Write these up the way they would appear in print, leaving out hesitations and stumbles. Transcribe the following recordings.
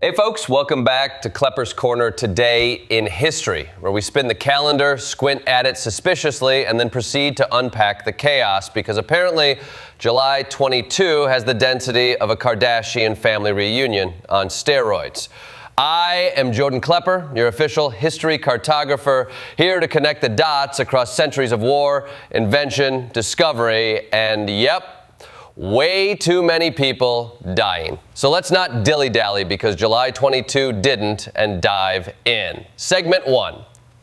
Hey folks, welcome back to Klepper's Corner Today in History, where we spin the calendar, squint at it suspiciously, and then proceed to unpack the chaos, because apparently July 22 has the density of a Kardashian family reunion on steroids. I am Jordan Klepper, your official history cartographer, here to connect the dots across centuries of war, invention, discovery, and yep, way too many people dying. So let's not dilly-dally, because July 22 didn't, and dive in. Segment 1,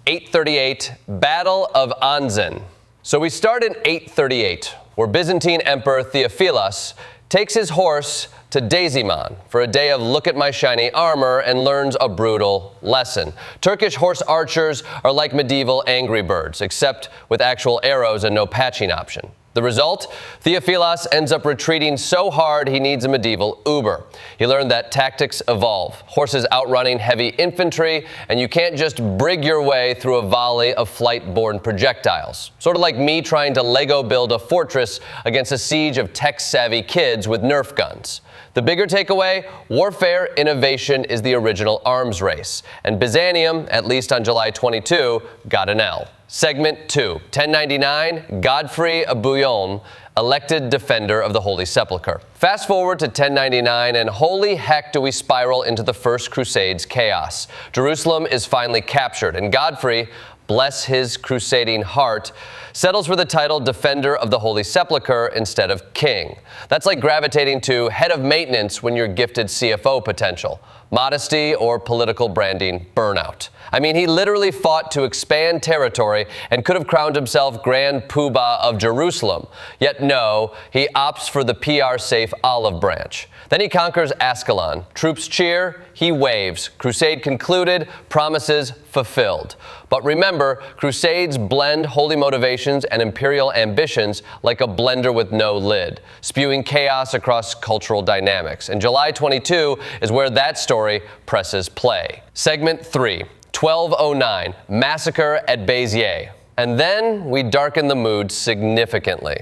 838, Battle of Anzin. So we start in 838, where Byzantine Emperor Theophilos takes his horse to Daisiman for a day of look at my shiny armor and learns a brutal lesson. Turkish horse archers are like medieval Angry Birds, except with actual arrows and no patching option. The result? Theophilos ends up retreating so hard he needs a medieval Uber. He learned that tactics evolve, horses outrunning heavy infantry, and you can't just brig your way through a volley of flight-borne projectiles. Sort of like me trying to Lego build a fortress against a siege of tech-savvy kids with Nerf guns. The bigger takeaway, warfare innovation is the original arms race, and Byzantium, at least on July 22, got an L. Segment 2, 1099, Godfrey of Bouillon, elected defender of the Holy Sepulchre. Fast forward to 1099, and holy heck do we spiral into the First Crusades chaos. Jerusalem is finally captured, and Godfrey, bless his crusading heart, settles for the title Defender of the Holy Sepulchre instead of King. That's like gravitating to head of maintenance when you're gifted CFO potential. Modesty or political branding burnout. I mean, he literally fought to expand territory and could have crowned himself Grand Poobah of Jerusalem. Yet no, he opts for the PR-safe olive branch. Then he conquers Ascalon. Troops cheer, he waves. Crusade concluded, promises fulfilled. But remember, crusades blend holy motivations and imperial ambitions like a blender with no lid, spewing chaos across cultural dynamics. And July 22 is where that story presses play. Segment 3, 1209, Massacre at Béziers. And then we darken the mood significantly.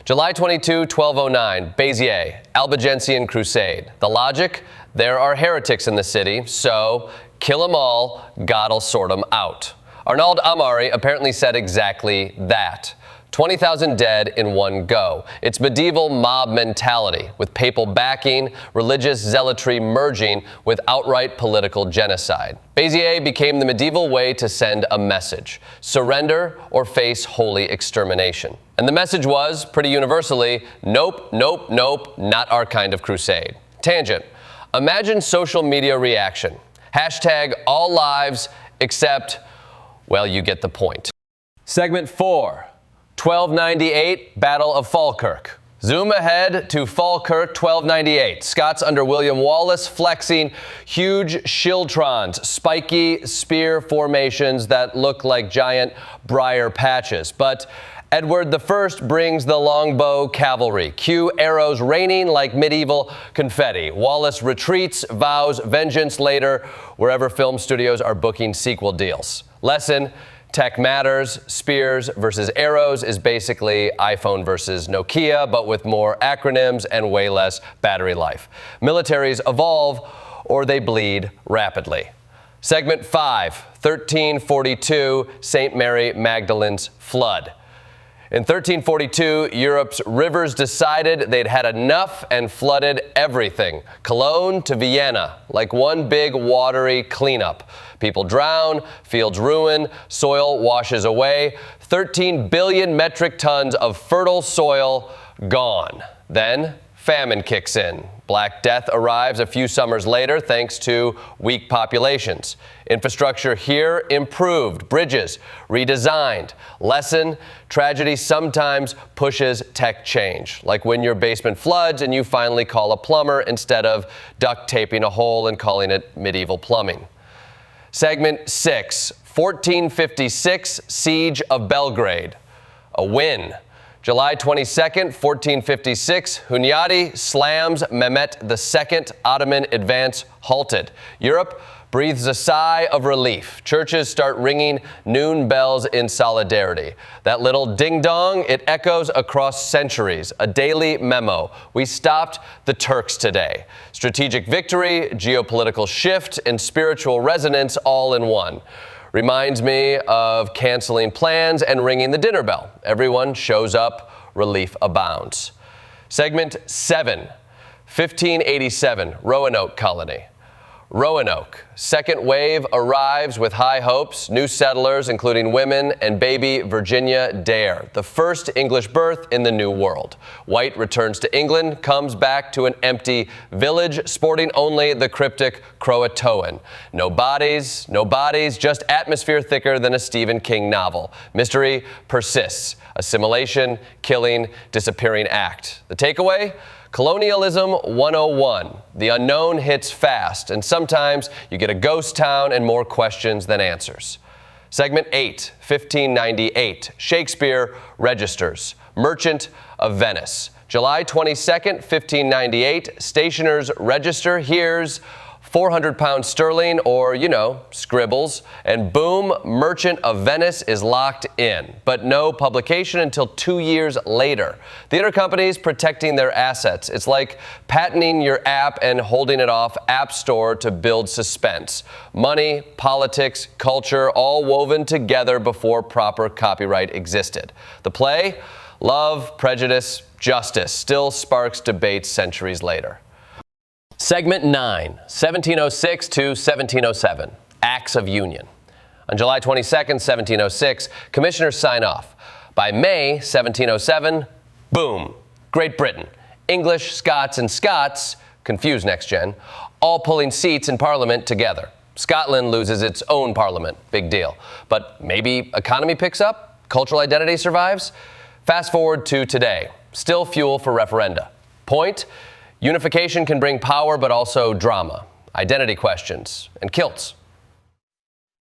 July 22, 1209, Béziers, Albigensian Crusade. The logic? There are heretics in the city, so kill them all, God'll sort them out. Arnauld Amari apparently said exactly that. 20,000 dead in one go. It's medieval mob mentality, with papal backing, religious zealotry merging with outright political genocide. Béziers became the medieval way to send a message: surrender or face holy extermination. And the message was, pretty universally, nope, nope, nope, not our kind of crusade. Tangent. Imagine social media reaction. Hashtag all lives except, well, you get the point. Segment 4. 1298, Battle of Falkirk. Zoom ahead to Falkirk, 1298. Scots under William Wallace flexing huge schildtrons, spiky spear formations that look like giant briar patches. But Edward I brings the longbow cavalry. Cue arrows raining like medieval confetti. Wallace retreats, vows vengeance later, wherever film studios are booking sequel deals. Lesson: tech matters. Spears versus arrows is basically iPhone versus Nokia, but with more acronyms and way less battery life. Militaries evolve or they bleed rapidly. Segment 5, 1342, St. Mary Magdalene's flood. In 1342, Europe's rivers decided they'd had enough and flooded everything. Cologne to Vienna, like one big watery cleanup. People drown, fields ruin, soil washes away. 13 billion metric tons of fertile soil gone. Then famine kicks in. Black Death arrives a few summers later thanks to weak populations. Infrastructure here improved, bridges redesigned. Lesson: tragedy sometimes pushes tech change, like when your basement floods and you finally call a plumber instead of duct taping a hole and calling it medieval plumbing. Segment 6, 1456, Siege of Belgrade. A win. July 22nd, 1456, Hunyadi slams Mehmet II, Ottoman advance halted. Europe breathes a sigh of relief. Churches start ringing noon bells in solidarity. That little ding-dong, it echoes across centuries. A daily memo. We stopped the Turks today. Strategic victory, geopolitical shift, and spiritual resonance all in one. Reminds me of canceling plans and ringing the dinner bell. Everyone shows up, relief abounds. Segment 7, 1587, Roanoke colony. Roanoke. Second wave arrives with high hopes. New settlers, including women and baby Virginia Dare, the first English birth in the New World. White returns to England, comes back to an empty village, sporting only the cryptic Croatoan. No bodies, just atmosphere thicker than a Stephen King novel. Mystery persists. Assimilation, killing, disappearing act. The takeaway? Colonialism 101. The unknown hits fast, and sometimes you get a ghost town and more questions than answers. Segment 8, 1598. Shakespeare registers. Merchant of Venice. July 22nd, 1598. Stationers register. Here's 400 pounds sterling, or, scribbles, and boom, Merchant of Venice is locked in. But no publication until 2 years later. Theater companies protecting their assets. It's like patenting your app and holding it off App Store to build suspense. Money, politics, culture, all woven together before proper copyright existed. The play, Love, Prejudice, Justice, still sparks debates centuries later. Segment 9, 1706 to 1707, Acts of Union. On July 22nd, 1706, commissioners sign off. By May 1707, boom, Great Britain, English, Scots, and Scots, confused next gen, all pulling seats in Parliament together. Scotland loses its own Parliament, big deal. But maybe economy picks up, cultural identity survives? Fast forward to today, still fuel for referenda. Point? Unification can bring power, but also drama, identity questions, and kilts.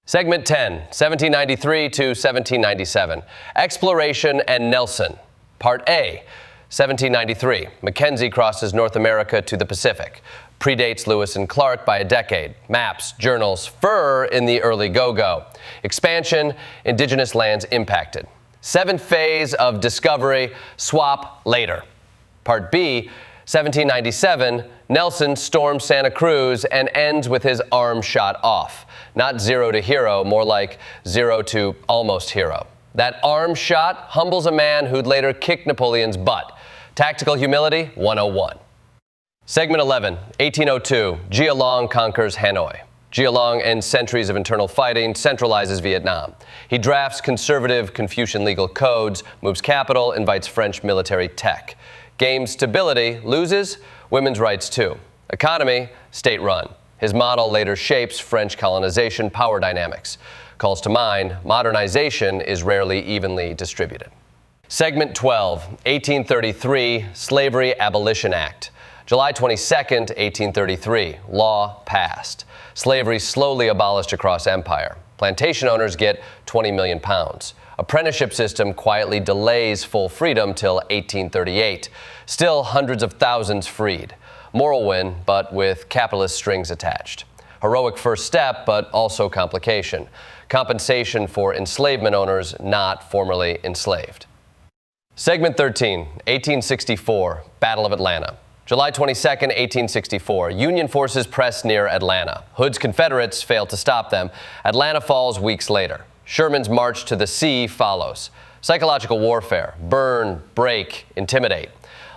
Segment 10, 1793 to 1797, Exploration and Nelson. Part A, 1793, Mackenzie crosses North America to the Pacific. Predates Lewis and Clark by a decade. Maps, journals, fur in the early go-go. Expansion, indigenous lands impacted. Seventh phase of discovery, swap later. Part B, 1797, Nelson storms Santa Cruz and ends with his arm shot off. Not zero to hero, more like zero to almost hero. That arm shot humbles a man who'd later kick Napoleon's butt. Tactical humility 101. Segment 11, 1802, Gia Long conquers Hanoi. Gia Long ends centuries of internal fighting, centralizes Vietnam. He drafts conservative Confucian legal codes, moves capital, invites French military tech. Gains stability, loses women's rights too. Economy, state-run. His model later shapes French colonization power dynamics. Calls to mind, modernization is rarely evenly distributed. Segment 12, 1833, Slavery Abolition Act. July 22nd, 1833, law passed. Slavery slowly abolished across empire. Plantation owners get 20 million pounds. Apprenticeship system quietly delays full freedom till 1838. Still hundreds of thousands freed. Moral win, but with capitalist strings attached. Heroic first step, but also complication. Compensation for enslavement owners not formerly enslaved. Segment 13, 1864, Battle of Atlanta. July 22nd, 1864, Union forces press near Atlanta. Hood's Confederates fail to stop them. Atlanta falls weeks later. Sherman's march to the sea follows. Psychological warfare, burn, break, intimidate.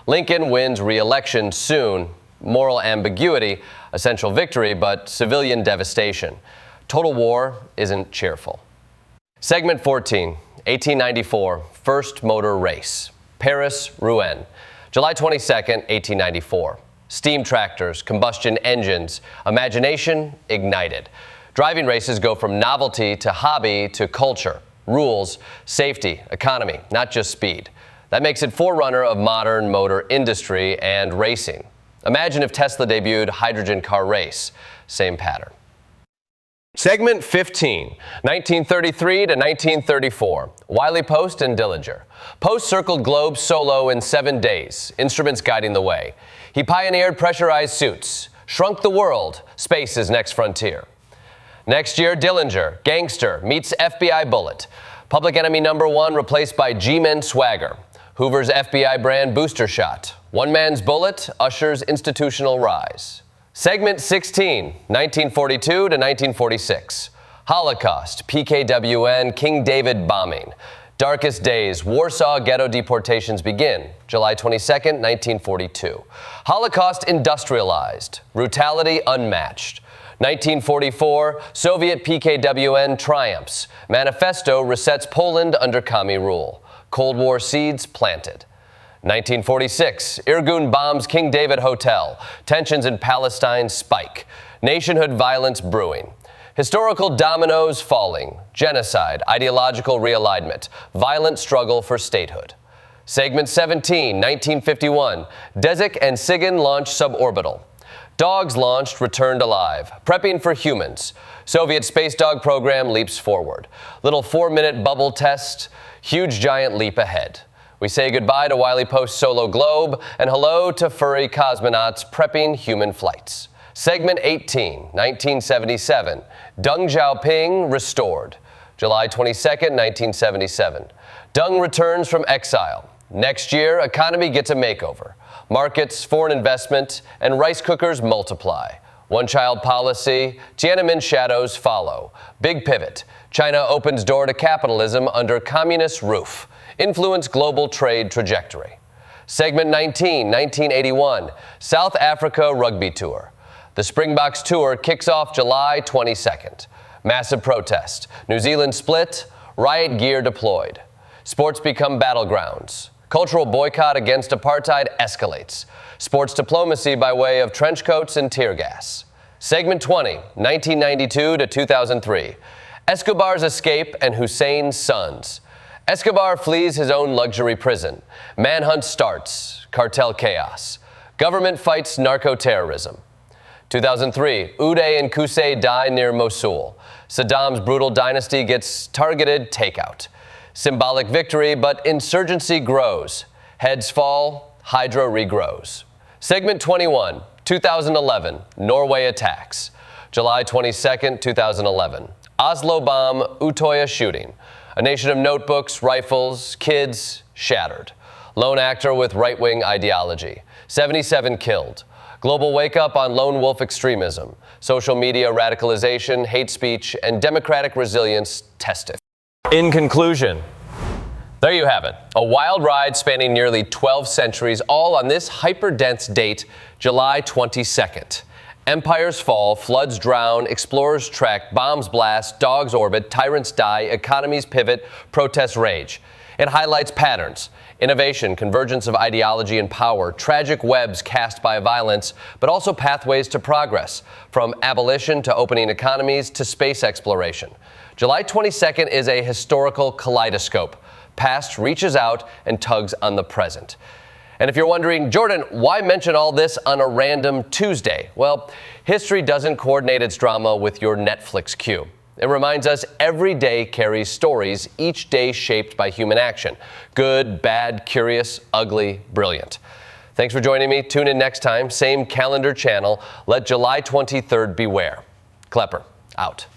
Lincoln wins re-election soon. Moral ambiguity, essential victory, but civilian devastation. Total war isn't cheerful. Segment 14, 1894, first motor race. Paris, Rouen. July 22nd, 1894. Steam tractors, combustion engines, imagination ignited. Driving races go from novelty to hobby to culture, rules, safety, economy, not just speed. That makes it forerunner of modern motor industry and racing. Imagine if Tesla debuted hydrogen car race. Same pattern. Segment 15, 1933 to 1934. Wiley Post and Dillinger. Post circled globe solo in 7 days, instruments guiding the way. He pioneered pressurized suits, shrunk the world, space's next frontier. Next year, Dillinger, gangster, meets FBI bullet. Public Enemy #1 replaced by G-Men swagger. Hoover's FBI brand booster shot. One man's bullet ushers institutional rise. Segment 16, 1942 to 1946. Holocaust, PKWN, King David bombing. Darkest days, Warsaw ghetto deportations begin, July 22nd, 1942. Holocaust industrialized, brutality unmatched. 1944, Soviet PKWN triumphs. Manifesto resets Poland under commie rule. Cold War seeds planted. 1946, Irgun bombs King David Hotel. Tensions in Palestine spike. Nationhood violence brewing. Historical dominoes falling. Genocide, ideological realignment. Violent struggle for statehood. Segment 17, 1951, Desic and Sigyn launch suborbital. Dogs launched, returned alive. Prepping for humans. Soviet space dog program leaps forward. Little 4-minute bubble test. Huge giant leap ahead. We say goodbye to Wiley Post solo globe and hello to furry cosmonauts prepping human flights. Segment 18, 1977, Deng Xiaoping restored. July 22nd, 1977. Deng returns from exile. Next year, economy gets a makeover. Markets, foreign investment, and rice cookers multiply. One-child policy, Tiananmen shadows follow. Big pivot. China opens door to capitalism under communist roof. Influence global trade trajectory. Segment 19, 1981, South Africa Rugby Tour. The Springboks Tour kicks off July 22nd. Massive protest. New Zealand split, riot gear deployed. Sports become battlegrounds. Cultural boycott against apartheid escalates. Sports diplomacy by way of trench coats and tear gas. Segment 20, 1992 to 2003, Escobar's escape and Hussein's sons. Escobar flees his own luxury prison. Manhunt starts. Cartel chaos. Government fights narco-terrorism. 2003, Uday and Qusay die near Mosul. Saddam's brutal dynasty gets targeted takeout. Symbolic victory, but insurgency grows. Heads fall, Hydra regrows. Segment 21, 2011, Norway attacks. July 22nd, 2011. Oslo bomb, Utoya shooting. A nation of notebooks, rifles, kids, shattered. Lone actor with right-wing ideology. 77 killed. Global wake-up on lone wolf extremism. Social media radicalization, hate speech, and democratic resilience tested. In conclusion, there you have it. A wild ride spanning nearly 12 centuries, all on this hyper-dense date, July 22nd. Empires fall, floods drown, explorers trek, bombs blast, dogs orbit, tyrants die, economies pivot, protests rage. It highlights patterns, innovation, convergence of ideology and power, tragic webs cast by violence, but also pathways to progress, from abolition to opening economies to space exploration. July 22nd is a historical kaleidoscope. Past reaches out and tugs on the present. And if you're wondering, Jordan, why mention all this on a random Tuesday? Well, history doesn't coordinate its drama with your Netflix queue. It reminds us every day carries stories, each day shaped by human action. Good, bad, curious, ugly, brilliant. Thanks for joining me. Tune in next time, same calendar channel. Let July 23rd beware. Klepper, out.